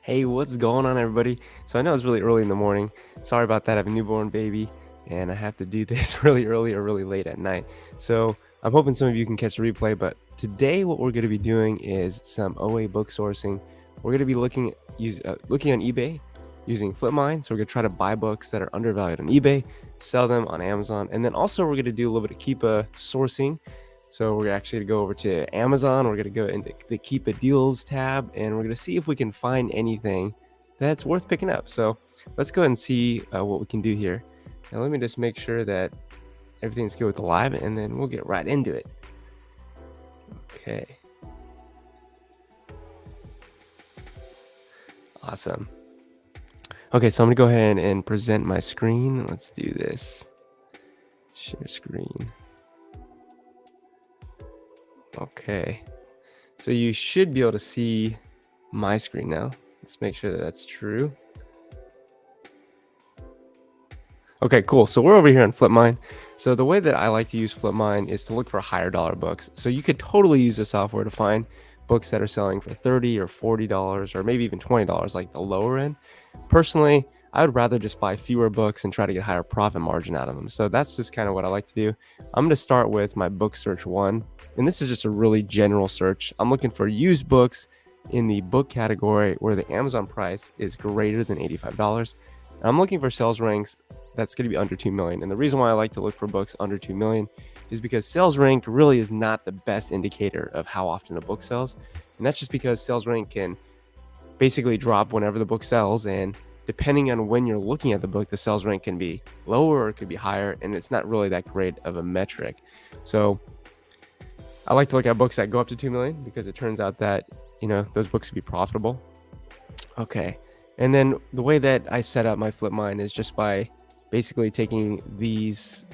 Hey, what's going on, everybody? So I know it's really early in the morning. Sorry about that. I have a newborn baby, and I have to do this really early or really late at night. So I'm hoping some of you can catch the replay. But today, what we're going to be doing is some OA book sourcing. We're going to be looking on eBay using Flipmine. So we're going to try to buy books that are undervalued on eBay, sell them on Amazon, and then also we're going to do a little bit of Keepa sourcing. So we're actually going to go over to Amazon. We're going to go into the Keepa Deals tab, and we're going to see if we can find anything that's worth picking up. So let's go ahead and see what we can do here. Now let me just make sure that everything's good with the live, and then we'll get right into it. Okay. Awesome. Okay, so I'm going to go ahead and present my screen. Let's do this. Share screen. Okay, so you should be able to see my screen now. Let's make sure that that's true. Okay, cool. So we're over here on Flipmine. So the way that I like to use Flipmine is to look for higher dollar books. So you could totally use the software to find books that are selling for $30 or $40 or maybe even $20, like the lower end. Personally, I would rather just buy fewer books and try to get higher profit margin out of them. So that's just kind of what I like to do. I'm going to start with my book search one. And this is just a really general search. I'm looking for used books in the book category where the Amazon price is greater than $85. And I'm looking for sales ranks that's going to be under 2 million. And the reason why I like to look for books under 2 million is because sales rank really is not the best indicator of how often a book sells. And that's just because sales rank can basically drop whenever the book sells. And depending on when you're looking at the book, the sales rank can be lower or it could be higher. And it's not really that great of a metric. So I like to look at books that go up to 2 million because it turns out that, those books could be profitable. Okay. And then the way that I set up my Flipmine is just by basically taking these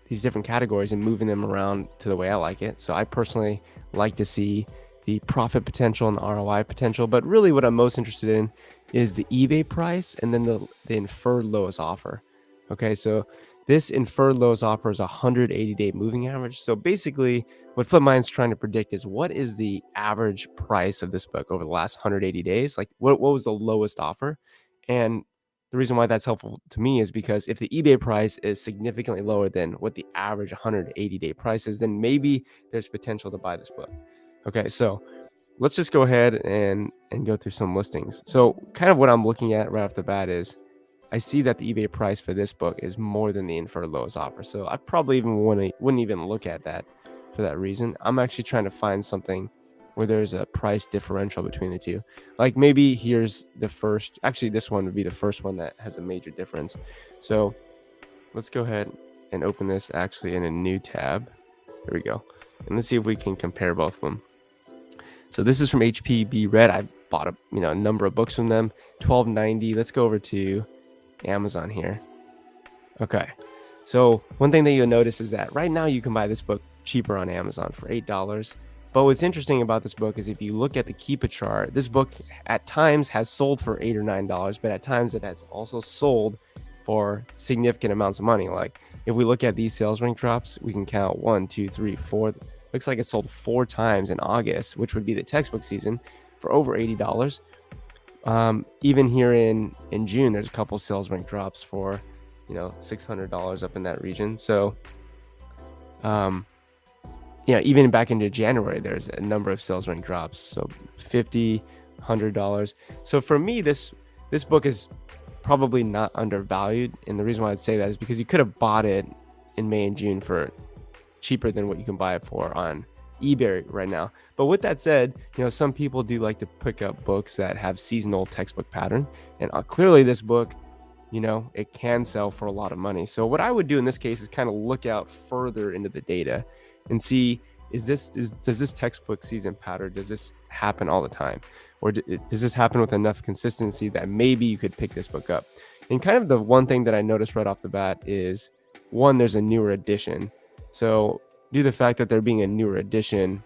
different categories and moving them around to the way I like it. So I personally like to see the profit potential and the ROI potential, but really what I'm most interested in is the eBay price and then the inferred lowest offer. Okay, so this inferred lowest offer is a 180-day moving average. So basically what Flipmine's trying to predict is what is the average price of this book over the last 180 days? Like what was the lowest offer? And the reason why that's helpful to me is because if the eBay price is significantly lower than what the average 180-day price is, then maybe there's potential to buy this book. Okay, so let's just go ahead and go through some listings. So kind of what I'm looking at right off the bat is I see that the eBay price for this book is more than the inferred lowest offer. So I probably even wouldn't even look at that for that reason. I'm actually trying to find something where there's a price differential between the two. Like maybe here's the first, actually this one would be the first one that has a major difference. So let's go ahead and open this actually in a new tab. Here we go. And let's see if we can compare both of them. So this is from HPB Red. I bought a number of books from them, $12.90. Let's go over to Amazon here. Okay. So one thing that you'll notice is that right now you can buy this book cheaper on Amazon for $8. But what's interesting about this book is if you look at the Keepa chart, this book at times has sold for $8 or $9, but at times it has also sold for significant amounts of money. Like if we look at these sales rank drops, we can count 1, 2, 3, 4. Looks like it sold 4 times in August, which would be the textbook season, for over $80. Even here in June, there's a couple sales rank drops for, $600 up in that region. So, even back into January, there's a number of sales rank drops. So $50, $100. So for me, this book is probably not undervalued. And the reason why I'd say that is because you could have bought it in May and June for cheaper than what you can buy it for on eBay right now. But with that said, some people do like to pick up books that have seasonal textbook pattern. And clearly this book, it can sell for a lot of money. So what I would do in this case is kind of look out further into the data and see, does this textbook season pattern, does this happen all the time? Or does this happen with enough consistency that maybe you could pick this book up? And kind of the one thing that I noticed right off the bat is, one, there's a newer edition. So due to the fact that there being a newer edition,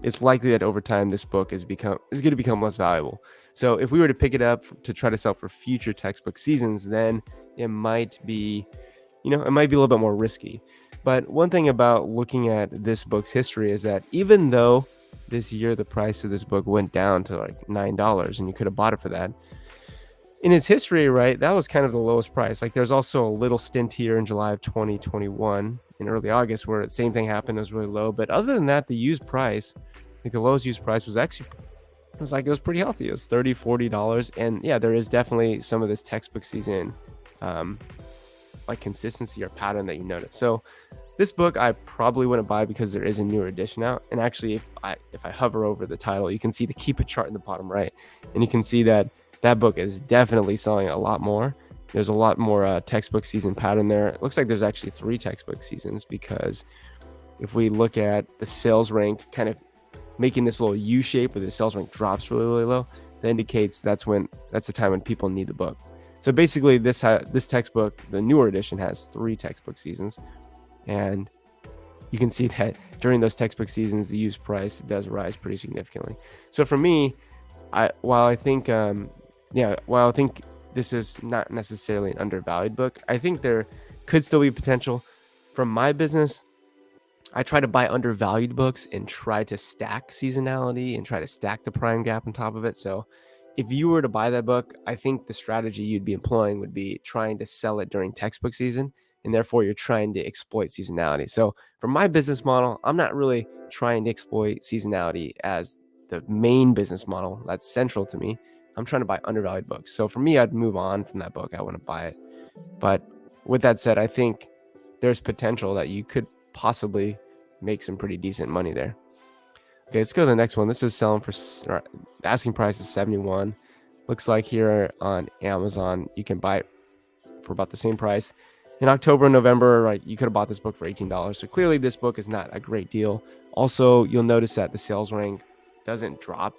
it's likely that over time this book is going to become less valuable. So if we were to pick it up to try to sell for future textbook seasons, then it might be, a little bit more risky. But one thing about looking at this book's history is that even though this year the price of this book went down to like $9, and you could have bought it for that. In its history, right, that was kind of the lowest price. Like there's also a little stint here in July of 2021 in early August where the same thing happened. It was really low. But other than that, the used price, like the lowest used price was actually, it was pretty healthy. It was $30, $40. And yeah, there is definitely some of this textbook season, like consistency or pattern that you notice. So this book I probably wouldn't buy because there is a newer edition out. And actually, if I hover over the title, you can see the Keepa chart in the bottom right, and you can see that book is definitely selling a lot more. There's a lot more textbook season pattern there. It looks like there's actually 3 textbook seasons, because if we look at the sales rank kind of making this little U shape where the sales rank drops really, really low, that indicates that's the time when people need the book. So basically this textbook, the newer edition, has 3 textbook seasons, and you can see that during those textbook seasons, the used price does rise pretty significantly. So for me, while I think this is not necessarily an undervalued book, I think there could still be potential. From my business, I try to buy undervalued books and try to stack seasonality and try to stack the prime gap on top of it. So if you were to buy that book, I think the strategy you'd be employing would be trying to sell it during textbook season, and therefore you're trying to exploit seasonality. So for my business model, I'm not really trying to exploit seasonality as the main business model that's central to me. I'm trying to buy undervalued books. So for me, I'd move on from that book. I wouldn't buy it. But with that said, I think there's potential that you could possibly make some pretty decent money there. Okay, let's go to the next one. This is selling for, the asking price is $71. Looks like here on Amazon, you can buy it for about the same price. In October and November, right, you could have bought this book for $18. So clearly this book is not a great deal. Also, you'll notice that the sales rank doesn't drop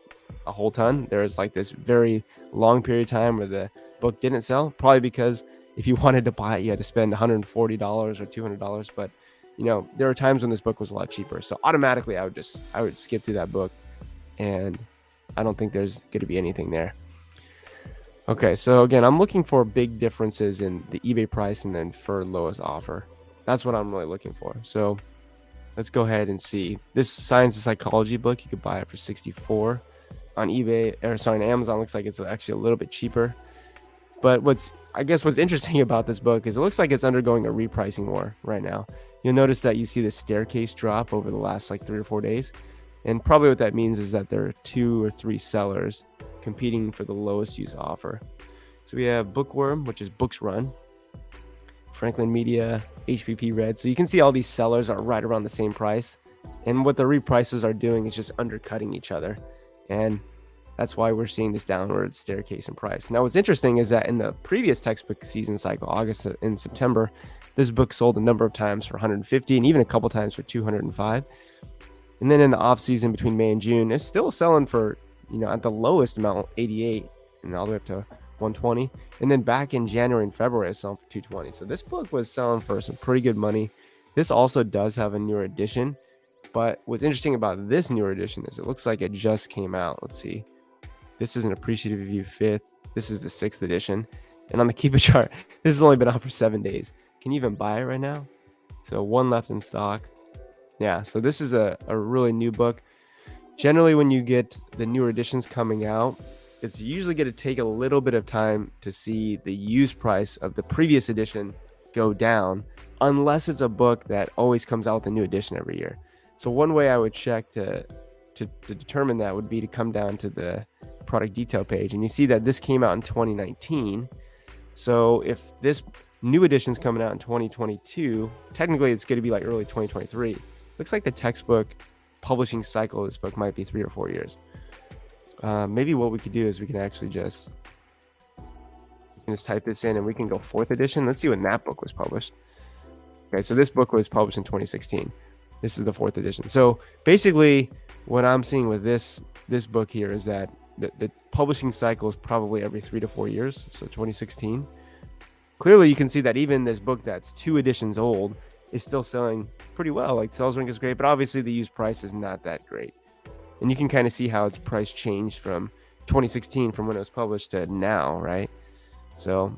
a whole ton. There's like this very long period of time where the book didn't sell, probably because if you wanted to buy it, you had to spend $140 or $200. But there are times when this book was a lot cheaper. So automatically I would skip through that book, and I don't think there's going to be anything there. Okay, so again, I'm looking for big differences in the eBay price and then for lowest offer. That's what I'm really looking for. So let's go ahead and see. This Science and Psychology book, you could buy it for $64 on eBay, on Amazon. Looks like it's actually a little bit cheaper. But what's interesting about this book is it looks like it's undergoing a repricing war right now. You'll notice that you see the staircase drop over the last like 3 or 4 days. And probably what that means is that there are 2 or 3 sellers competing for the lowest use offer. So we have Bookworm, which is Books Run, Franklin Media, HPP Red. So you can see all these sellers are right around the same price. And what the reprices are doing is just undercutting each other. And that's why we're seeing this downward staircase in price. Now, what's interesting is that in the previous textbook season cycle, August and September, this book sold a number of times for $150 and even a couple times for $205. And then in the off season between May and June, it's still selling for, at the lowest amount, $88 and all the way up to $120. And then back in January and February, it's selling for $220. So this book was selling for some pretty good money. This also does have a newer edition. But what's interesting about this newer edition is it looks like it just came out. Let's see. This is an Appreciative Review 5th. This is the 6th edition. And on the Keepa chart, this has only been out for 7 days. Can you even buy it right now? So 1 left in stock. Yeah, so this is a really new book. Generally, when you get the newer editions coming out, it's usually going to take a little bit of time to see the used price of the previous edition go down, unless it's a book that always comes out with a new edition every year. So one way I would check to determine that would be to come down to the product detail page, and you see that this came out in 2019. So if this new edition is coming out in 2022, technically it's going to be like early 2023. Looks like the textbook publishing cycle of this book might be 3 or 4 years. Maybe what we could do is we can actually just type this in and we can go 4th edition. Let's see when that book was published. Okay, so this book was published in 2016. This is the 4th edition. So basically what I'm seeing with this book here is that the publishing cycle is probably every 3 to 4 years. So 2016. Clearly you can see that even this book that's 2 editions old is still selling pretty well. Like, sales rank is great, but obviously the used price is not that great. And you can kind of see how its price changed from 2016 from when it was published to now, right? So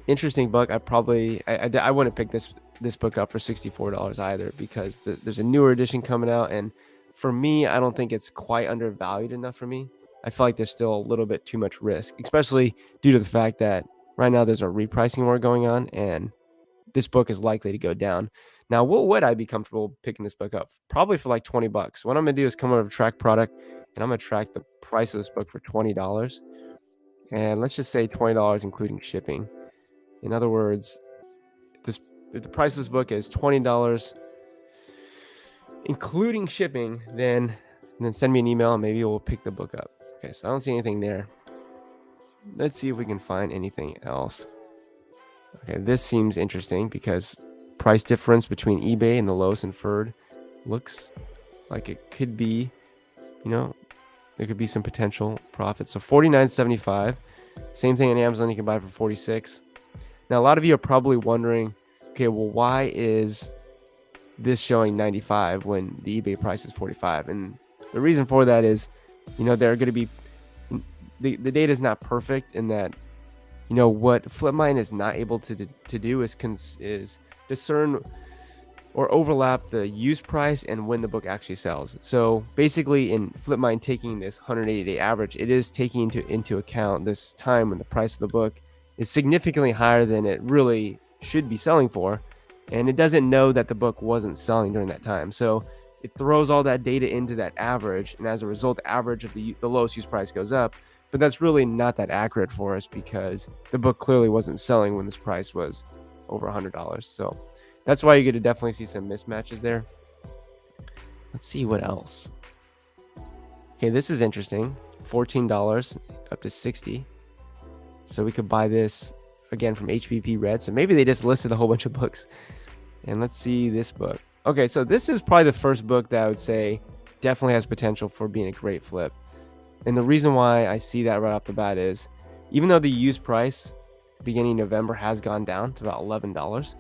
interesting book. I wouldn't pick this book up for $64 either, because there's a newer edition coming out, and for me, I don't think it's quite undervalued enough for me. I feel like there's still a little bit too much risk, especially due to the fact that right now there's a repricing war going on and this book is likely to go down. Now, what would I be comfortable picking this book up? Probably for like 20 bucks. What I'm going to do is come over to track product and I'm going to track the price of this book for $20. And let's just say $20 including shipping. In other words, if the price of this book is $20 including shipping, then send me an email and maybe we'll pick the book up. Okay, so I don't see anything there. Let's see if we can find anything else. Okay, this seems interesting because price difference between eBay and the lowest inferred looks like it could be, there could be some potential profit. So $49.75. Same thing on Amazon, you can buy for $46. Now, a lot of you are probably wondering, okay, well, why is this showing 95 when the eBay price is 45? And the reason for that is, they're going to be, the data is not perfect in that, what Flipmine is not able to do is discern or overlap the use price and when the book actually sells. So basically in Flipmine taking this 180-day average, it is taking into account this time when the price of the book is significantly higher than it really should be selling for. And it doesn't know that the book wasn't selling during that time. So it throws all that data into that average. And as a result, the average of the lowest use price goes up. But that's really not that accurate for us because the book clearly wasn't selling when this price was over $100. So that's why you're going to definitely see some mismatches there. Let's see what else. Okay, this is interesting. $14 up to $60. So we could buy this again from HBP Red. So maybe they just listed a whole bunch of books. And let's see this book. Okay, so this is probably the first book that I would say definitely has potential for being a great flip. And the reason why I see that right off the bat is even though the used price beginning November has gone down to about $11,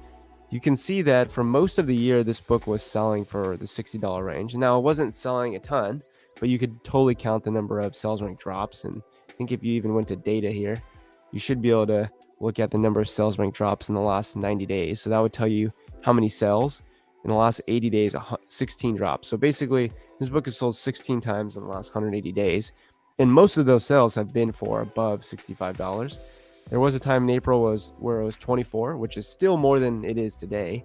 you can see that for most of the year, this book was selling for the $60 range. Now, it wasn't selling a ton, but you could totally count the number of sales rank drops. And I think if you even went to data here, you should be able to look at the number of sales rank drops in the last 90 days. So that would tell you how many sales in the last 80 days, 16 drops. So basically, this book has sold 16 times in the last 180 days. And most of those sales have been for above $65. There was a time in April where it was 24, which is still more than it is today.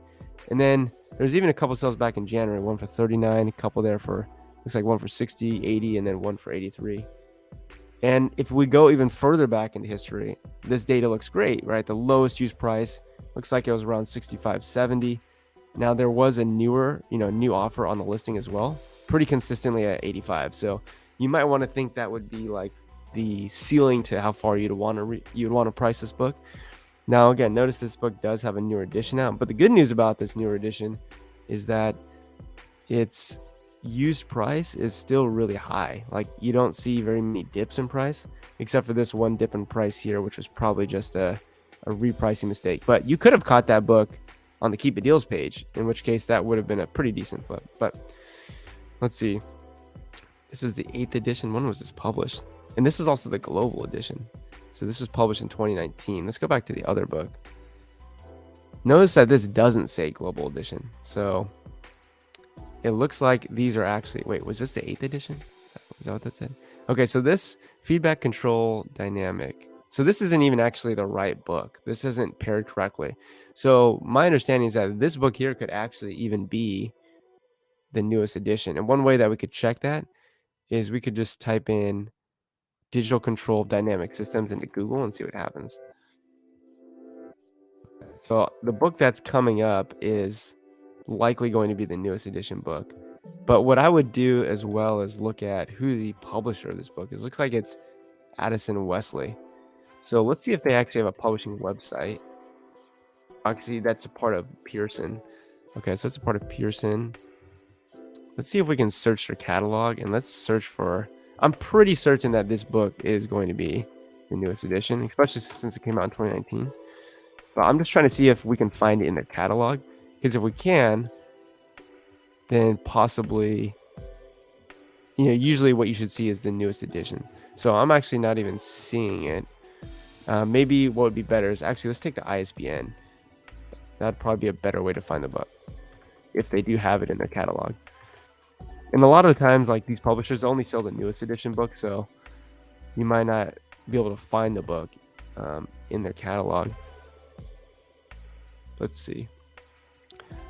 And then there's even a couple sales back in January, one for 39, a couple there for, looks like one for 60, 80, and then one for 83. And if we go even further back into history, this data looks great, right? The lowest use price looks like it was around 65.70. Now there was a new offer on the listing as well, pretty consistently at 85. So you might want to think that would be like the ceiling to how far you'd want to price this book. Now, again, notice this book does have a newer edition out, but the good news about this newer edition is that its used price is still really high. Like you don't see very many dips in price, except for this one dip in price here, which was probably just a repricing mistake. But you could have caught that book on the Keep It Deals page, in which case that would have been a pretty decent flip. But let's see. This is the 8th edition. When was this published? And this is also the global edition. So this was published in 2019. Let's go back to the other book. Notice that this doesn't say global edition. So it looks like these are actually, wait, was this the 8th edition? Is that what that said? Okay, so this feedback control dynamic. So this isn't even actually the right book. This isn't paired correctly. So my understanding is that this book here could actually even be the newest edition. And one way that we could check that is we could just type in digital control of dynamic systems into Google and see what happens. So the book that's coming up is likely going to be the newest edition book. But what I would do as well is look at who the publisher of this book is. Looks like it's Addison Wesley. So let's see if they actually have a publishing website. Actually, that's a part of Pearson. Okay, so that's a part of Pearson. Let's see if we can search their catalog, and let's search for, I'm pretty certain that this book is going to be the newest edition, especially since it came out in 2019. But I'm just trying to see if we can find it in their catalog, because if we can, then possibly, usually what you should see is the newest edition. So I'm actually not even seeing it. Maybe what would be better is actually, let's take the ISBN. That'd probably be a better way to find the book if they do have it in their catalog. And a lot of the times, like these publishers only sell the newest edition book, so you might not be able to find the book in their catalog. Let's see.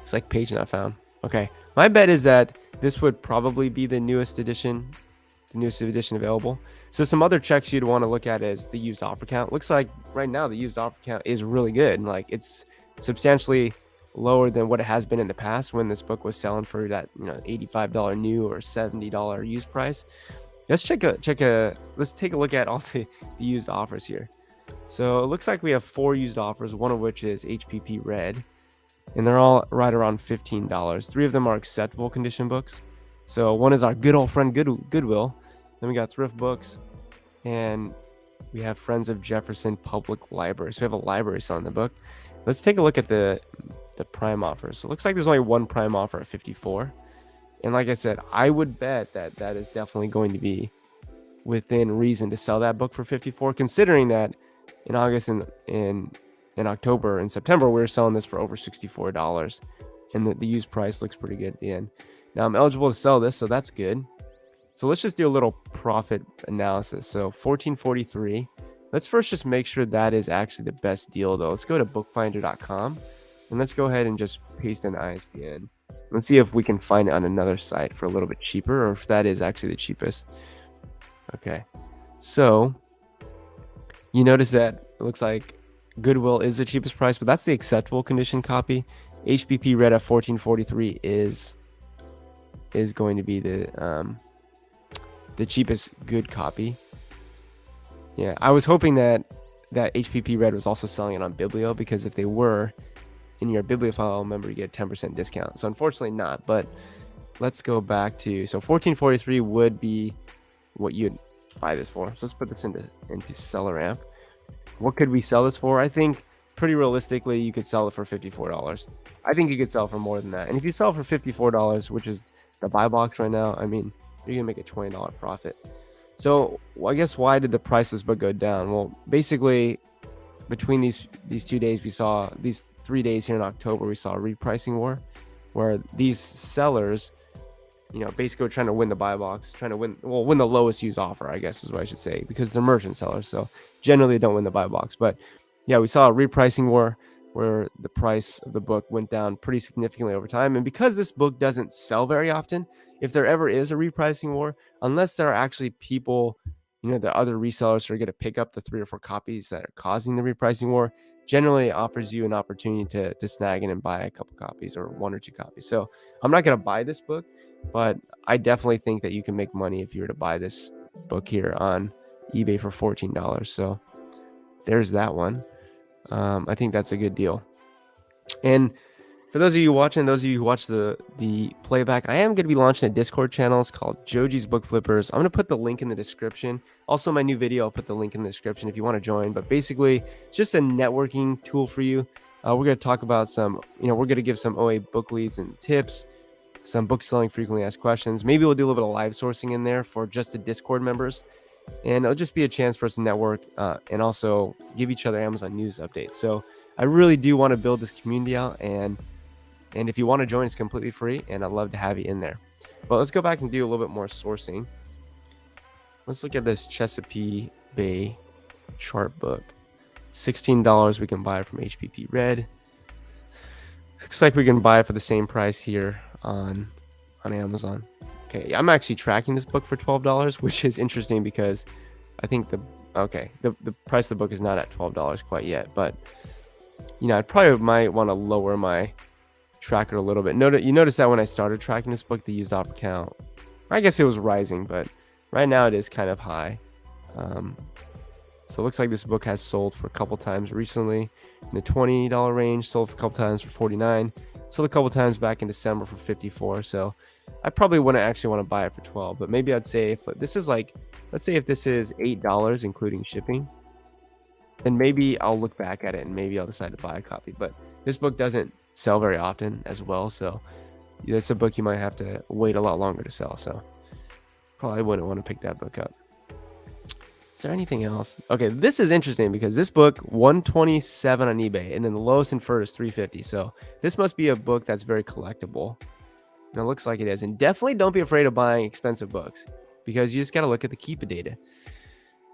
It's like page not found. Okay, my bet is that this would probably be the newest edition available. So some other checks you'd want to look at is the used offer count. Looks like right now the used offer count is really good. Like it's substantially lower than what it has been in the past when this book was selling for that $85 new or $70 used price. Let's take a look at all the used offers here. So it looks like we have 4 used offers, one of which is HPP Red, and they're all right around $15. 3 of them are acceptable condition books. So one is our good old friend Goodwill. Then we got Thrift Books, and we have Friends of Jefferson Public Library. So we have a library selling the book. Let's take a look at the prime offers. So it looks like there's only one prime offer at 54. And like I said, I would bet that is definitely going to be within reason to sell that book for 54, considering that in August and in October and September, we were selling this for over $64. And the used price looks pretty good at the end. Now I'm eligible to sell this, so that's good. So let's just do a little profit analysis. So 1443. Let's first just make sure that is actually the best deal though. Let's go to bookfinder.com and let's go ahead and just paste an ISBN. Let's see if we can find it on another site for a little bit cheaper, or if that is actually the cheapest. Okay, so you notice that it looks like Goodwill is the cheapest price, but that's the acceptable condition copy. HPP Red at 1443 is going to be the cheapest good copy. Yeah, I was hoping that HPP Red was also selling it on Biblio, because if they were, in your bibliophile member, you get a 10% discount. So unfortunately not, but let's go back to, so 1443 would be what you'd buy this for. So let's put this into SellerAmp. What could we sell this for? I think pretty realistically, you could sell it for $54. I think you could sell for more than that. And if you sell for $54, which is the buy box right now, I mean, you're gonna make a $20 profit. So I guess why did the price of this book go down? Well, basically, between these 2 days, we saw these 3 days here in October, we saw a repricing war, where these sellers, basically were trying to win the buy box, trying to win the lowest used offer, I guess is what I should say, because they're merchant sellers, so generally they don't win the buy box. But yeah, we saw a repricing war where the price of the book went down pretty significantly over time. And because this book doesn't sell very often, if there ever is a repricing war, unless there are actually people, the other resellers are going to pick up the 3 or 4 copies that are causing the repricing war, generally offers you an opportunity to snag in and buy a couple copies or 1 or 2 copies. So I'm not going to buy this book, but I definitely think that you can make money if you were to buy this book here on eBay for $14. So there's that one. I think that's a good deal. And for those of you watching, those of you who watch the playback, I am going to be launching a Discord channel. It's called Joji's Book Flippers. I'm going to put the link in the description. Also, my new video, I'll put the link in the description if you want to join. But basically, it's just a networking tool for you. We're going to talk about some, we're going to give some OA book leads and tips, some book selling frequently asked questions. Maybe we'll do a little bit of live sourcing in there for just the Discord members. And it'll just be a chance for us to network and also give each other Amazon news updates. So I really do want to build this community out, and if you want to join, it's completely free, and I'd love to have you in there. But let's go back and do a little bit more sourcing. Let's look at this Chesapeake Bay chart book. $16 we can buy it from HPP Red. Looks like we can buy it for the same price here on Amazon. Okay, I'm actually tracking this book for $12, which is interesting because I think the price of the book is not at $12 quite yet, but I probably might want to lower my tracker a little bit. You notice that when I started tracking this book, the used offer count, I guess it was rising, but right now it is kind of high. So it looks like this book has sold for a couple times recently in the $20 range, sold for a couple times for $49, sold a couple times back in December for $54. So I probably wouldn't actually want to buy it for $12, but maybe I'd say if this is like, let's say if this is $8 including shipping, then maybe I'll look back at it and maybe I'll decide to buy a copy. But this book doesn't sell very often as well, so that's a book you might have to wait a lot longer to sell. So probably wouldn't want to pick that book up. Is there anything else? Okay, this is interesting because this book, $127 on eBay, and then the lowest inferred is $350. So this must be a book that's very collectible. And it looks like it is. And definitely don't be afraid of buying expensive books, because you just got to look at the Keepa data.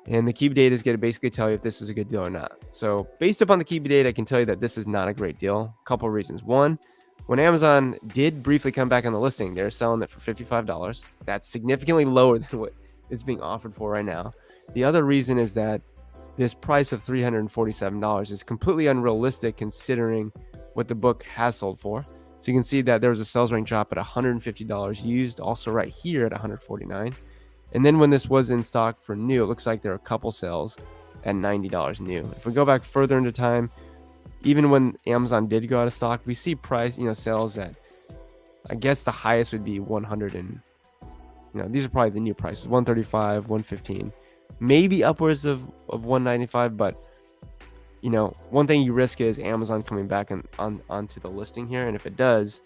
And the Keepa data is going to basically tell you if this is a good deal or not. So based upon the Keepa data, I can tell you that this is not a great deal. A couple of reasons. One, when Amazon did briefly come back on the listing, they're selling it for $55. That's significantly lower than what it's being offered for right now. The other reason is that this price of $347 is completely unrealistic considering what the book has sold for. So you can see that there was a sales rank drop at $150 used, also right here at $149. And then when this was in stock for new, it looks like there are a couple sales at $90 new. If we go back further into time, even when Amazon did go out of stock, we see price, sales at, I guess the highest would be 100 and, these are probably the new prices, 135, 115, maybe upwards of 195. But, one thing you risk is Amazon coming back onto the listing here. And if it does,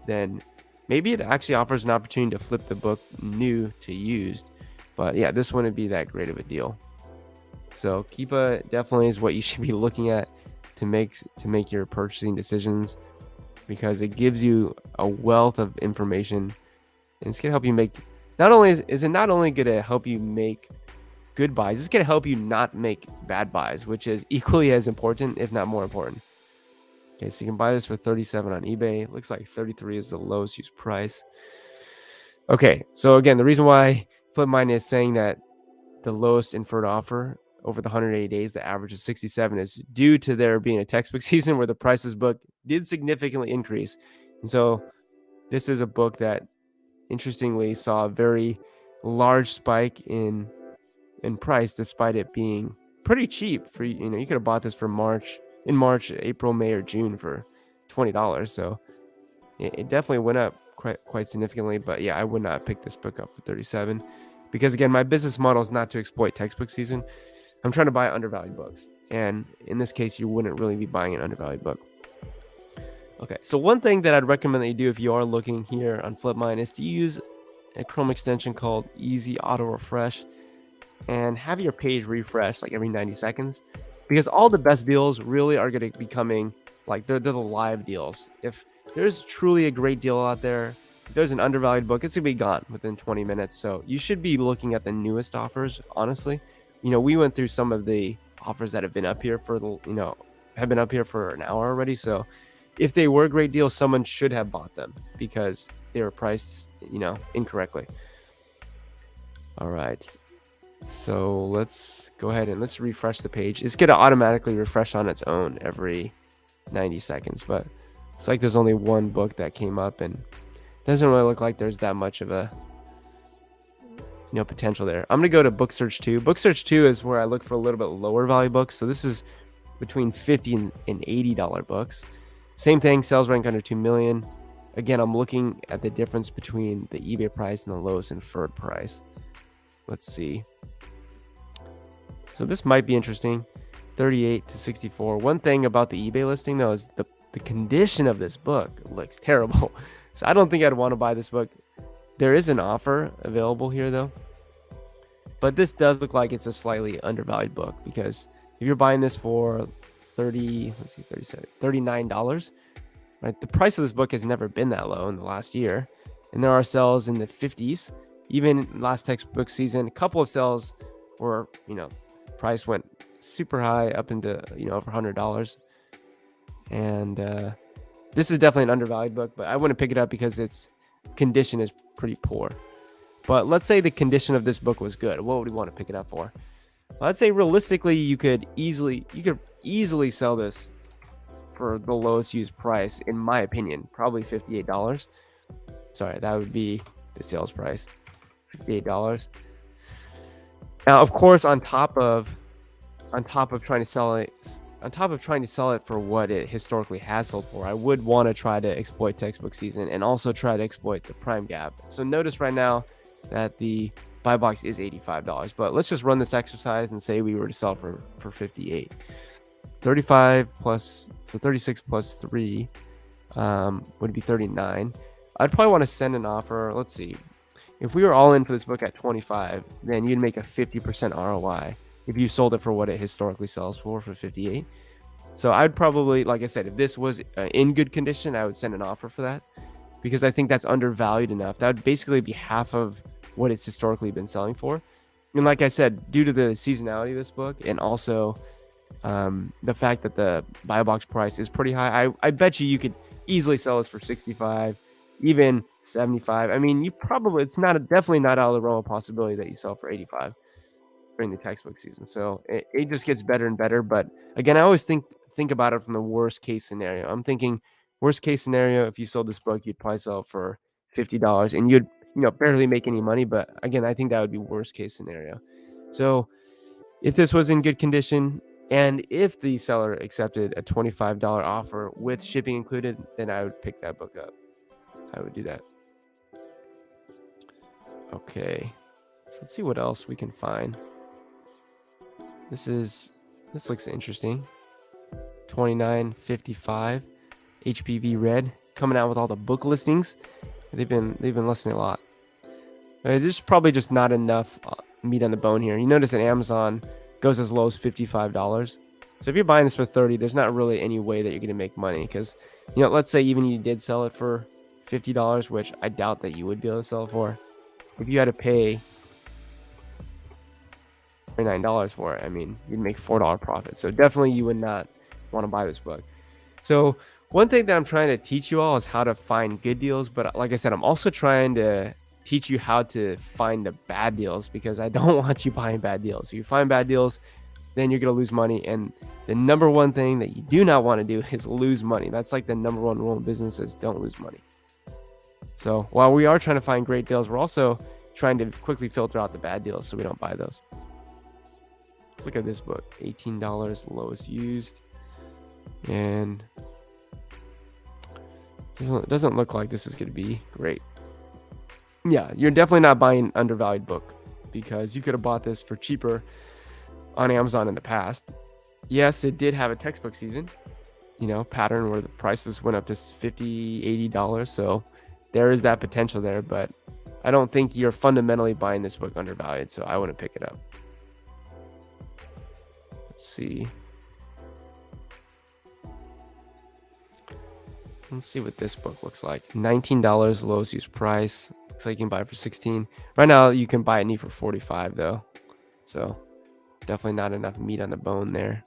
then maybe it actually offers an opportunity to flip the book new to used. But yeah, this wouldn't be that great of a deal. So Keepa definitely is what you should be looking at to make your purchasing decisions, because it gives you a wealth of information, and it's gonna help you make. Not only is it not only gonna help you make good buys, it's gonna help you not make bad buys, which is equally as important, if not more important. Okay, so you can buy this for $37 on eBay. It looks like $33 is the lowest used price. Okay, so again, the reason why FlipMine is saying that the lowest inferred offer over the 180 days, the average is 67, is due to there being a textbook season where the prices book did significantly increase. And so this is a book that interestingly saw a very large spike in price, despite it being pretty cheap. For you could have bought this for March, April, May, or June for $20. So it definitely went up quite significantly. But yeah, I would not pick this book up for $37, because again, my business model is not to exploit textbook season. I'm trying to buy undervalued books, and in this case, you wouldn't really be buying an undervalued book. Okay, so one thing that I'd recommend that you do if you are looking here on FlipMine is to use a Chrome extension called Easy Auto Refresh, and have your page refresh like every 90 seconds, because all the best deals really are going to be coming, like they're the live deals. If there's truly a great deal out there, if there's an undervalued book, it's going to be gone within 20 minutes. So you should be looking at the newest offers, honestly. We went through some of the offers that have been up here for an hour already. So if they were great deals, someone should have bought them because they were priced, incorrectly. All right. So let's go ahead and let's refresh the page. It's going to automatically refresh on its own every 90 seconds, but it's like there's only one book that came up, and it doesn't really look like there's that much of a potential there. I'm gonna go to Book Search 2. Book Search 2 is where I look for a little bit lower value books. So this is between $50 and $80 books. Same thing, sales rank under 2 million. Again, I'm looking at the difference between the eBay price and the lowest inferred price. Let's see. So this might be interesting. 38 to 64. One thing about the eBay listing though is the condition of this book looks terrible. So I don't think I'd want to buy this book. There is an offer available here though, but this does look like it's a slightly undervalued book, because if you're buying this for $39, right? The price of this book has never been that low in the last year, and there are sales in the 50s. Even last textbook season, a couple of sales where price went super high up into over $100, and this is definitely an undervalued book, but I wouldn't pick it up because its condition is pretty poor. But let's say the condition of this book was good. What would we want to pick it up for? Well, I'd say realistically, you could easily sell this for the lowest used price, in my opinion, probably $58. Sorry, that would be the sales price, $58. Now, of course, on top of trying to sell it for what it historically has sold for, I would want to try to exploit textbook season and also try to exploit the prime gap. So notice right now that the buy box is $85, but let's just run this exercise and say we were to sell for 58. 35 plus, so 36 plus 3 would be 39. I'd probably want to send an offer. Let's see. If we were all in for this book at 25, then you'd make a 50% ROI if you sold it for what it historically sells for 58. So I'd probably, like I said, if this was in good condition, I would send an offer for that, because I think that's undervalued enough. That would basically be half of what it's historically been selling for. And like I said, due to the seasonality of this book, and also the fact that the buy box price is pretty high, I bet you could easily sell this for 65, even 75. I mean, it's definitely not out of the realm of possibility that you sell for 85 during the textbook season. So it just gets better and better. But again, I always think about it from the worst case scenario. I'm thinking worst case scenario, if you sold this book, you'd probably sell it for $50 and you'd barely make any money. But again, I think that would be worst case scenario. So if this was in good condition, and if the seller accepted a $25 offer with shipping included, then I would pick that book up. I would do that. Okay, so let's see what else we can find. This looks interesting. $29.55 HPV Red, coming out with all the book listings. They've been listing a lot. There's probably just not enough meat on the bone here. You notice that Amazon goes as low as $55. So if you're buying this for 30, there's not really any way that you're going to make money, because let's say even you did sell it for $50, which I doubt that you would be able to sell it for. If you had to pay $39 for it, I mean, you'd make $4 profit. So definitely you would not want to buy this book. So one thing that I'm trying to teach you all is how to find good deals. But like I said, I'm also trying to teach you how to find the bad deals, because I don't want you buying bad deals. If you find bad deals, then you're going to lose money. And the number one thing that you do not want to do is lose money. That's like the number one rule in business, is don't lose money. So while we are trying to find great deals, we're also trying to quickly filter out the bad deals so we don't buy those. Let's look at this book. $18 lowest used. And it doesn't look like this is going to be great. Yeah, you're definitely not buying an undervalued book, because you could have bought this for cheaper on Amazon in the past. Yes, it did have a textbook season, pattern where the prices went up to $50, $80. So there is that potential there, but I don't think you're fundamentally buying this book undervalued, so I wouldn't pick it up. Let's see. Let's see what this book looks like. $19 lowest use price. Looks like you can buy it for $16. Right now you can buy it new for $45 though. So definitely not enough meat on the bone there.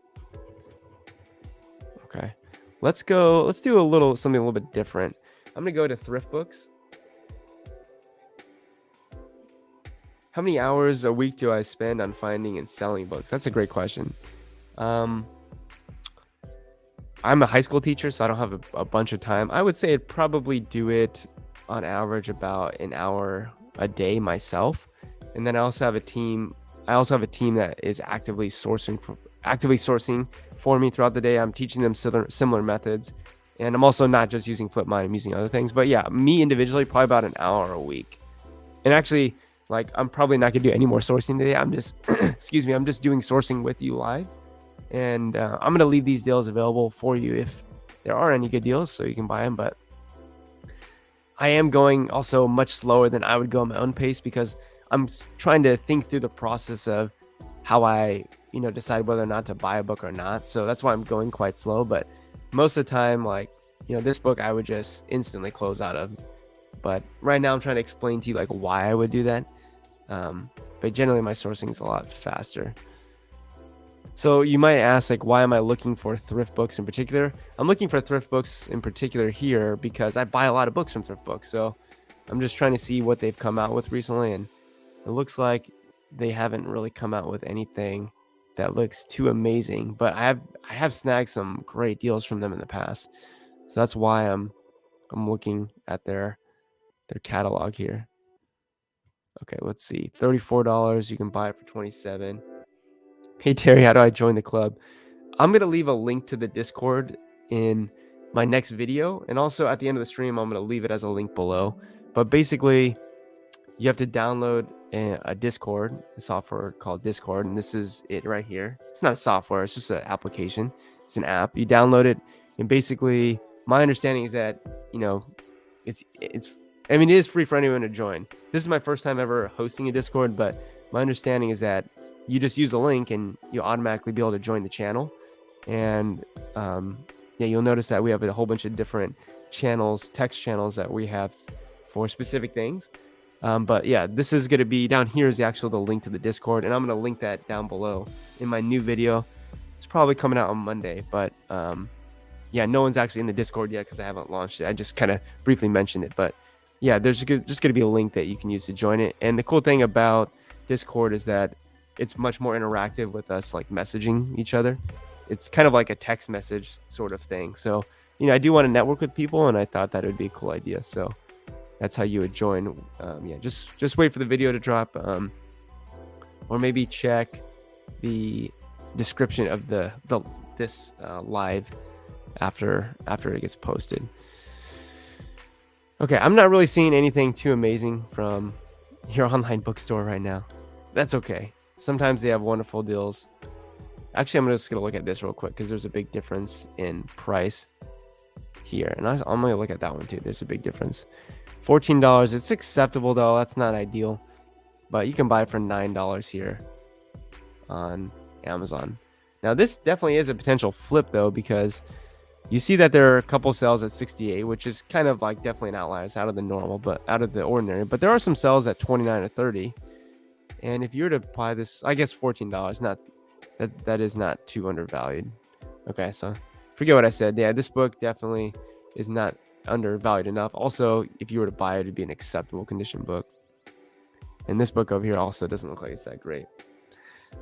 Okay. Let's do something a little bit different. I'm gonna go to thrift books. How many hours a week do I spend on finding and selling books? That's a great question. I'm a high school teacher, so I don't have a bunch of time. I would say I'd probably do it on average about an hour a day myself. And then I also have a team that is actively sourcing for me throughout the day. I'm teaching them similar methods. And I'm also not just using FlipMine, I'm using other things. But yeah, me individually, probably about an hour a week. And actually, I'm probably not gonna do any more sourcing today. I'm just, I'm just doing sourcing with you live. And I'm going to leave these deals available for you if there are any good deals, so you can buy them. But I am going also much slower than I would go at my own pace, because I'm trying to think through the process of how I, decide whether or not to buy a book or not. So that's why I'm going quite slow. But most of the time, this book I would just instantly close out of. But right now I'm trying to explain to you why I would do that. But generally my sourcing is a lot faster. So you might ask, why am I looking for thrift books in particular? I'm looking for thrift books in particular here because I buy a lot of books from thrift books. So I'm just trying to see what they've come out with recently. And it looks like they haven't really come out with anything that looks too amazing. But I have snagged some great deals from them in the past. So that's why I'm looking at their catalog here. Okay, let's see. $34. You can buy it for $27. Hey Terry, how do I join the club? I'm going to leave a link to the Discord in my next video. And also at the end of the stream, I'm going to leave it as a link below. But basically, you have to download a Discord, a software called Discord. And this is it right here. It's not a software, it's just an application. It's an app. You download it. And basically, my understanding is that, it is free for anyone to join. This is my first time ever hosting a Discord, but my understanding is that you just use a link and you'll automatically be able to join the channel. And you'll notice that we have a whole bunch of different channels, text channels that we have for specific things. But yeah, this is going to be down here is the link to the Discord, and I'm going to link that down below in my new video. It's probably coming out on Monday, but yeah, no one's actually in the Discord yet because I haven't launched it. I just kind of briefly mentioned it, but yeah, there's just going to be a link that you can use to join it. And the cool thing about Discord is that it's much more interactive with us, like messaging each other. It's kind of like a text message sort of thing. So, I do want to network with people, and I thought that would be a cool idea. So that's how you would join. Yeah, just wait for the video to drop, or maybe check the description of this live after it gets posted. Okay, I'm not really seeing anything too amazing from your online bookstore right now. That's okay. Sometimes they have wonderful deals. Actually, I'm just going to look at this real quick because there's a big difference in price here. And I'm going to look at that one too. There's a big difference. $14. It's acceptable though. That's not ideal. But you can buy it for $9 here on Amazon. Now, this definitely is a potential flip though, because you see that there are a couple sales at 68, which is kind of like definitely an outlier. It's out of the normal, but out of the ordinary. But there are some sales at 29 or 30. And if you were to buy this, I guess $14, not that is not too undervalued. Okay, so forget what I said. Yeah, this book definitely is not undervalued enough. Also, if you were to buy it, it'd be an acceptable condition book. And this book over here also doesn't look like it's that great.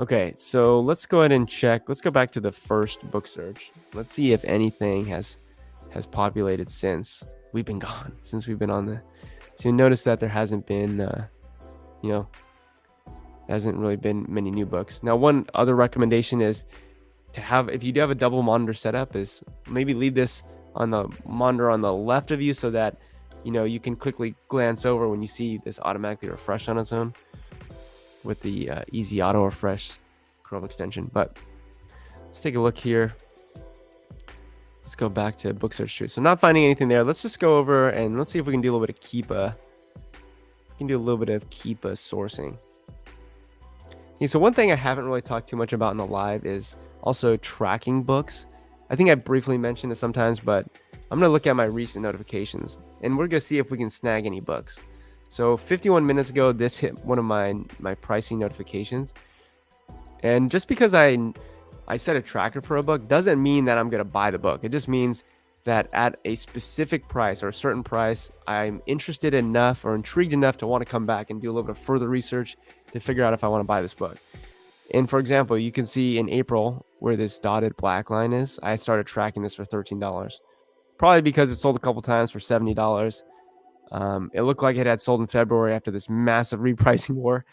Okay, so let's go ahead and check. Let's go back to the first book search. Let's see if anything has populated since we've been gone, since we've been on the. So you notice that there hasn't been, hasn't really been many new books. Now, one other recommendation is to have, if you do have a double monitor setup, is maybe leave this on the monitor on the left of you so that you can quickly glance over when you see this automatically refresh on its own with the easy auto refresh Chrome extension. But let's take a look here. Let's go back to book search tree. So not finding anything there. Let's just go over and let's see if we can do a little bit of Keepa. We can do a little bit of Keepa sourcing. Okay, so one thing I haven't really talked too much about in the live is also tracking books. I think I briefly mentioned it sometimes, but I'm going to look at my recent notifications and we're going to see if we can snag any books. So 51 minutes ago, this hit one of my pricing notifications. And just because I set a tracker for a book doesn't mean that I'm going to buy the book. It just means that at a specific price or a certain price, I'm interested enough or intrigued enough to want to come back and do a little bit of further research to figure out if I want to buy this book. And for example, you can see in April where this dotted black line is, I started tracking this for $13. Probably because it sold a couple times for $70. It looked like it had sold in February after this massive repricing war,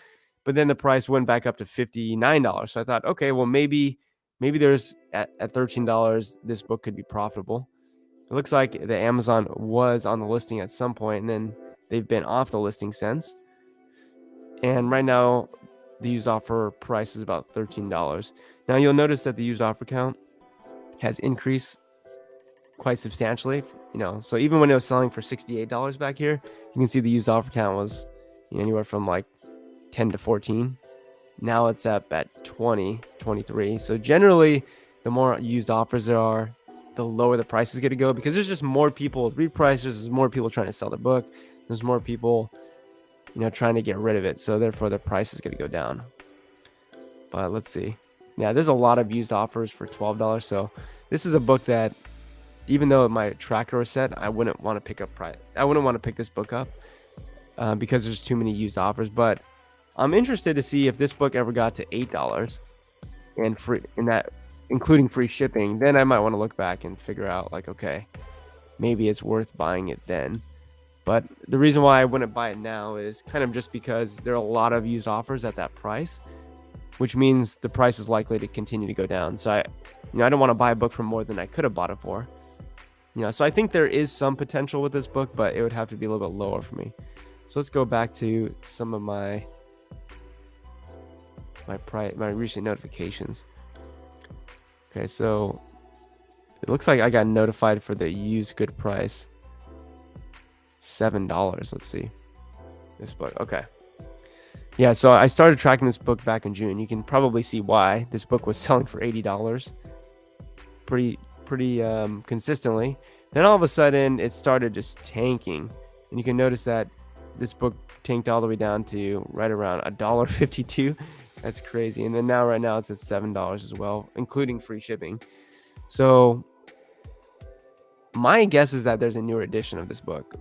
but then the price went back up to $59. So I thought, okay, well, maybe there's at $13, this book could be profitable. It looks like the Amazon was on the listing at some point, and then they've been off the listing since. And right now, the used offer price is about $13. Now you'll notice that the used offer count has increased quite substantially. So even when it was selling for $68 back here, you can see the used offer count was anywhere from like 10 to 14. Now it's up at 20, 23. So generally, the more used offers there are, the lower the price is going to go, because there's just more people with reprices. There's more people trying to sell the book. There's more people, trying to get rid of it. So therefore, the price is going to go down. But let's see. Yeah, there's a lot of used offers for $12. So this is a book that, even though my tracker was set, I wouldn't want to pick up I wouldn't want to pick this book up because there's too many used offers. But I'm interested to see if this book ever got to $8 and free, in that, including free shipping. Then I might want to look back and figure out, like, okay, maybe it's worth buying it then. But the reason why I wouldn't buy it now is kind of just because there are a lot of used offers at that price, which means the price is likely to continue to go down. So I don't want to buy a book for more than I could have bought it for. So I think there is some potential with this book, but it would have to be a little bit lower for me. So let's go back to some of my recent notifications. Okay, so it looks like I got notified for the used good price, $7. Let's see this book. Okay, yeah. So I started tracking this book back in June. You can probably see why this book was selling for $80, pretty consistently. Then all of a sudden, it started just tanking. And you can notice that this book tanked all the way down to right around $1.52. That's crazy. And then right now it's at $7 as well, including free shipping. So my guess is that there's a newer edition of this book,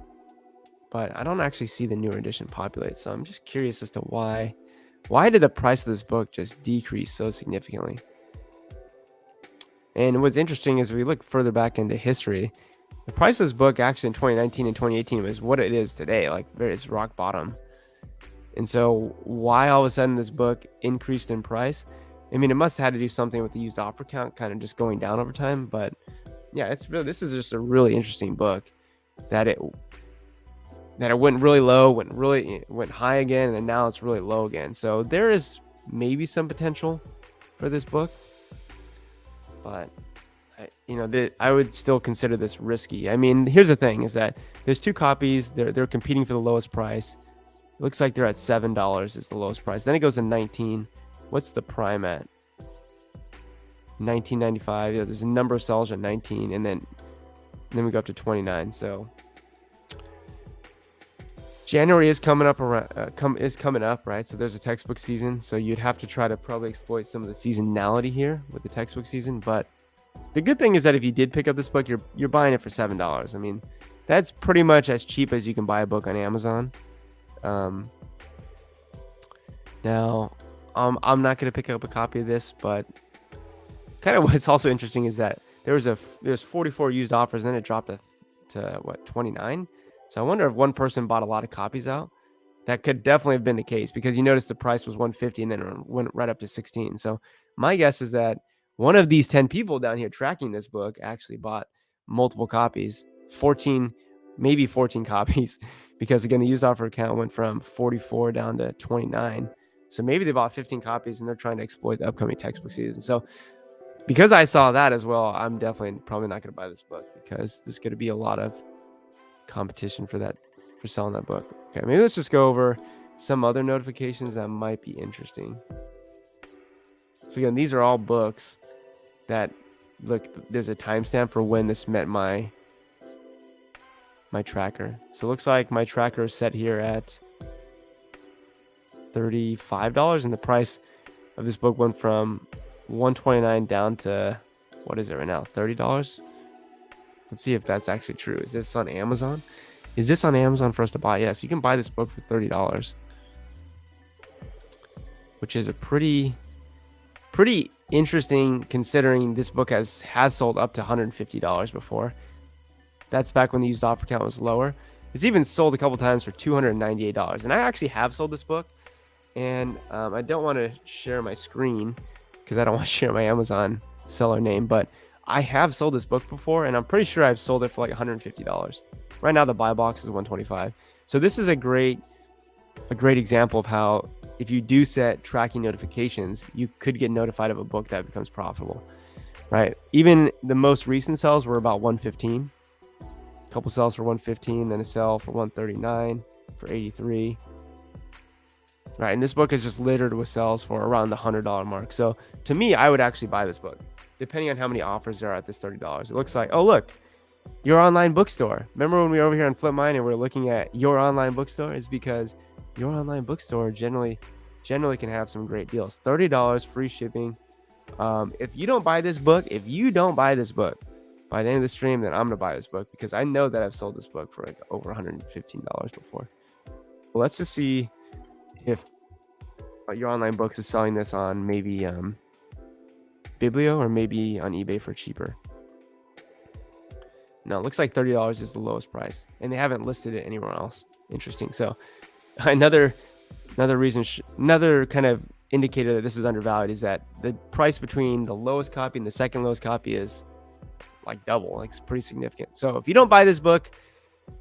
but I don't actually see the newer edition populate. So I'm just curious as to why did the price of this book just decrease so significantly? And what's interesting is if we look further back into history, the price of this book actually in 2019 and 2018 was what it is today, like it's rock bottom. And so why all of a sudden this book increased in price? I mean, it must have had to do something with the used offer count kind of just going down over time. But yeah, this is just a really interesting book that it went really low, went high again, and then now it's really low again. So there is maybe some potential for this book, but I would still consider this risky. I mean, here's the thing: is that there's 2 copies. They're competing for the lowest price. It looks like they're at $7 is the lowest price. Then it goes to 19. What's the prime at? 19.95. Yeah, there's a number of sellers at 19, and then we go up to 29. So January is coming up right? So there's a textbook season. So you'd have to try to probably exploit some of the seasonality here with the textbook season. But the good thing is that if you did pick up this book, you're buying it for $7. I mean, that's pretty much as cheap as you can buy a book on Amazon. Now, I'm not going to pick up a copy of this, but kind of what's also interesting is that there's 44 used offers, and then it dropped to 29. So I wonder if one person bought a lot of copies out. That could definitely have been the case, because you notice the price was $150 and then it went right up to $16. So my guess is that one of these 10 people down here tracking this book actually bought multiple copies, 14 copies, because again, the used offer count went from 44 down to 29. So maybe they bought 15 copies and they're trying to exploit the upcoming textbook season. So because I saw that as well, I'm probably not going to buy this book, because there's going to be a lot of competition for selling that book. Okay, maybe let's just go over some other notifications that might be interesting. So again, these are all books that, look, there's a timestamp for when this met my tracker. So it looks like my tracker is set here at $35, and the price of this book went from $129 down to, what is it right now, $30. Let's see if that's actually true. Is this on Amazon? Is this on Amazon for us to buy? Yes, you can buy this book for $30, which is a pretty interesting, considering this book has sold up to $150 before. That's back when the used offer count was lower. It's even sold a couple times for $298. And I actually have sold this book, and I don't want to share my screen because I don't want to share my Amazon seller name, but I have sold this book before, and I'm pretty sure I've sold it for like $150. Right now the buy box is $125. So this is a great example of how, if you do set tracking notifications, you could get notified of a book that becomes profitable, right? Even the most recent sales were about $115. A couple sales for $115, then a sell for $139, for $83. Right, and this book is just littered with sales for around the $100 mark. So to me, I would actually buy this book, depending on how many offers there are at this $30. It looks like, oh look, Your Online Bookstore. Remember when we were over here on Flipmine and we're looking at Your Online Bookstore? It's because Your Online Bookstore generally can have some great deals. $30 free shipping. If you don't buy this book by the end of the stream, then I'm gonna buy this book, because I know that I've sold this book for like over $115 before. Well, let's just see if Your Online Books is selling this on maybe Biblio or maybe on eBay for cheaper. No, it looks like $30 is the lowest price, and they haven't listed it anywhere else. Interesting. So another reason, another kind of indicator that this is undervalued is that the price between the lowest copy and the second lowest copy is like double. Like, it's pretty significant. So if you don't buy this book,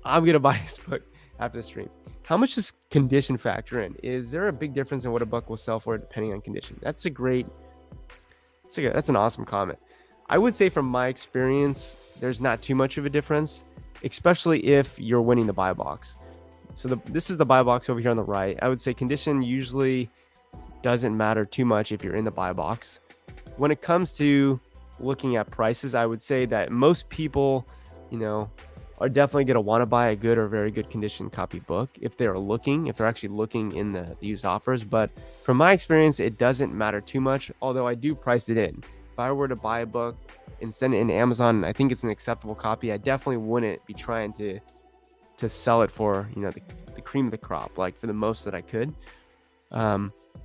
I'm gonna buy this book after the stream. How much does condition factor in? Is there a big difference in what a book will sell for depending on condition? That's an awesome comment. I would say from my experience, there's not too much of a difference, especially if you're winning the buy box. So this is the buy box over here on the right. I would say condition usually doesn't matter too much if you're in the buy box. When it comes to looking at prices, I would say that most people you know, are definitely going to want to buy a good or very good condition copy book if they're actually looking in the used offers. But from my experience, it doesn't matter too much, although I do price it in. If I were to buy a book and send it in Amazon, and I think it's an acceptable copy, I definitely wouldn't be trying to sell it for, the cream of the crop, like for the most that I could.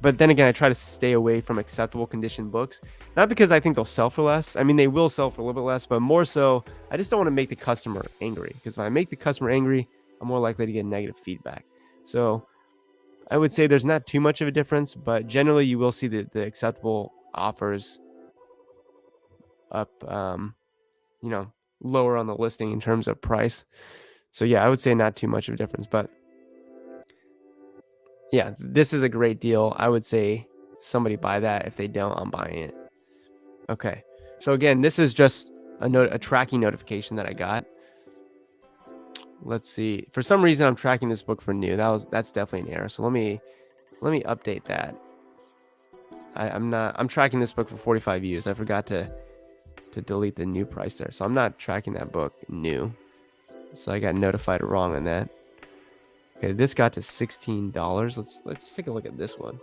But then again, I try to stay away from acceptable condition books, not because I think they'll sell for less. I mean, they will sell for a little bit less, but more so, I just don't want to make the customer angry, because if I make the customer angry, I'm more likely to get negative feedback. So I would say there's not too much of a difference, but generally you will see the acceptable offers up, lower on the listing in terms of price. So yeah, I would say not too much of a difference, but yeah, this is a great deal. I would say somebody buy that. If they don't, I'm buying it. Okay. So again, this is just a tracking notification that I got. Let's see. For some reason, I'm tracking this book for new. That's definitely an error. So let me update that. I'm tracking this book for 45 views. I forgot to delete the new price there. So I'm not tracking that book new. So I got notified wrong on that. Okay, this got to $16. Let's take a look at this one.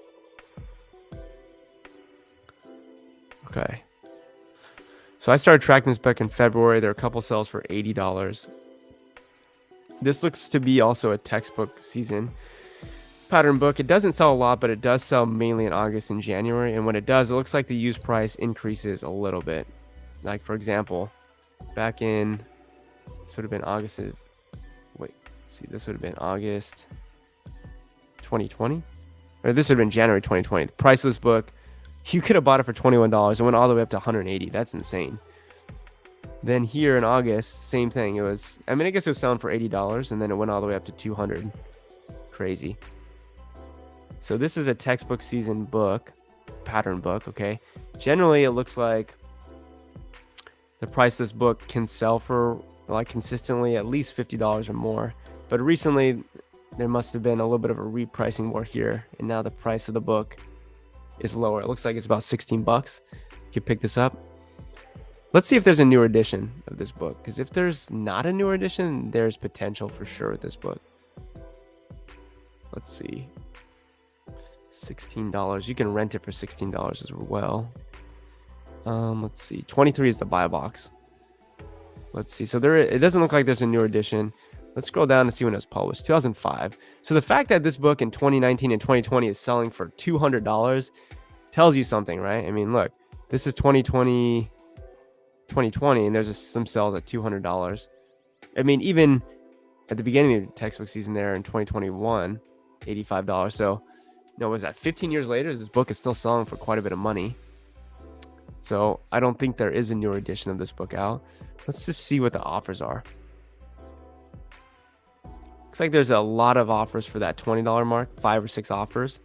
Okay. So I started tracking this book in February. There are a couple sales for $80. This looks to be also a textbook season pattern book. It doesn't sell a lot, but it does sell mainly in August and January. And when it does, it looks like the used price increases a little bit. Like, for example, back in, this would have been August of, this would have been August 2020, or this would have been January 2020. The price of this book, you could have bought it for $21. It went all the way up to $180. That's insane. Then here in August, same thing. I guess it was selling for $80, and then it went all the way up to $200. Crazy. So this is a textbook season book, pattern book, okay? Generally, it looks like the price of this book can sell for, like, consistently at least $50 or more. But recently, there must have been a little bit of a repricing war here, and now the price of the book is lower. It looks like it's about 16 bucks. You can pick this up. Let's see if there's a newer edition of this book, because if there's not a newer edition, there's potential for sure with this book. Let's see. $16. You can rent it for $16 as well. Let's see. 23 is the buy box. Let's see. So it doesn't look like there's a newer edition. Let's scroll down and see when it was published. 2005. So the fact that this book in 2019 and 2020 is selling for $200 tells you something, right? I mean, look, this is 2020, and there's some sales at $200. I mean, even at the beginning of the textbook season there in 2021, $85. So, what was that? 15 years later, this book is still selling for quite a bit of money. So I don't think there is a newer edition of this book out. Let's just see what the offers are. Looks like there's a lot of offers for that $20 mark, 5 or 6 offers.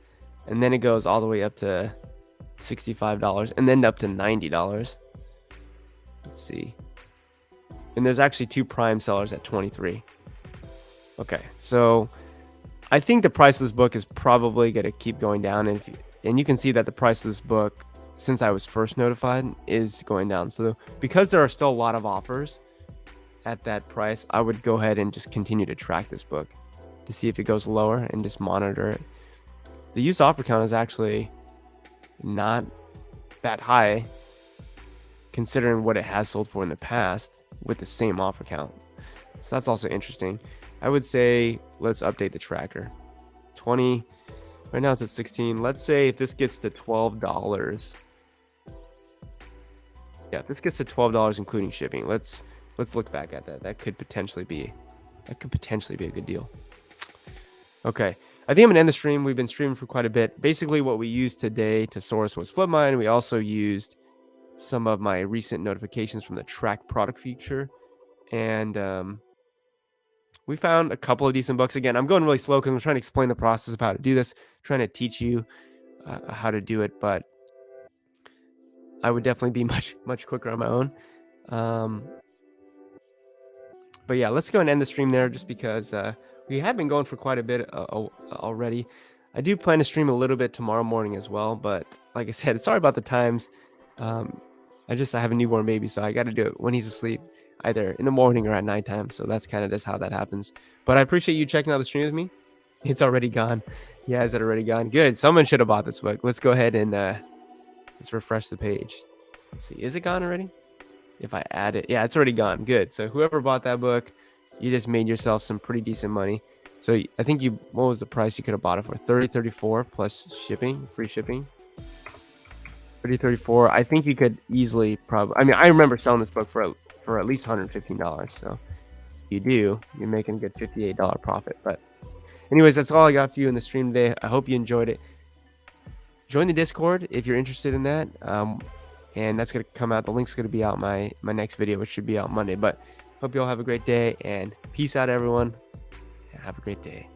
And then it goes all the way up to $65 and then up to $90. Let's see. And there's actually 2 prime sellers at 23. Okay, so I think the price of this book is probably going to keep going down. And you can see that the price of this book, since I was first notified, is going down. So because there are still a lot of offers at that price, I would go ahead and just continue to track this book to see if it goes lower and just monitor it. The used offer count is actually not that high considering what it has sold for in the past with the same offer count. So that's also interesting. I would say let's update the tracker. 20, right now it's at 16. Let's say if this gets to $12. Yeah, if this gets to $12 including shipping, let's look back at that. That could potentially be a good deal. Okay, I think I'm gonna end the stream. We've been streaming for quite a bit. Basically, what we used today to source was Flipmine. We also used some of my recent notifications from the track product feature, and we found a couple of decent books. Again, I'm going really slow because I'm trying to explain the process of how to do this, trying to teach you how to do it, but I would definitely be much quicker on my own. But yeah, let's go and end the stream there just because we have been going for quite a bit already. I do plan to stream a little bit tomorrow morning as well, but like I said, sorry about the times. I have a newborn baby, so I got to do it when he's asleep. either in the morning or at nighttime. So that's kind of just how that happens. But I appreciate you checking out the stream with me. It's already gone. Yeah, is it already gone? Good. Someone should have bought this book. Let's go ahead and let's refresh the page. Let's see. Is it gone already? If I add it, yeah, it's already gone. Good. So whoever bought that book, you just made yourself some pretty decent money. So I think what was the price you could have bought it for? 30.34 plus shipping, free shipping. 30.34. I think you could easily probably. I mean, I remember selling this book for at least $115. So if you do, you're making a good $58 profit. But anyways, that's all I got for you in the stream today. I hope you enjoyed it. Join the Discord if you're interested in that. And that's going to come out. The link's going to be out my next video, which should be out Monday. But hope you all have a great day, and peace out, everyone. Have a great day.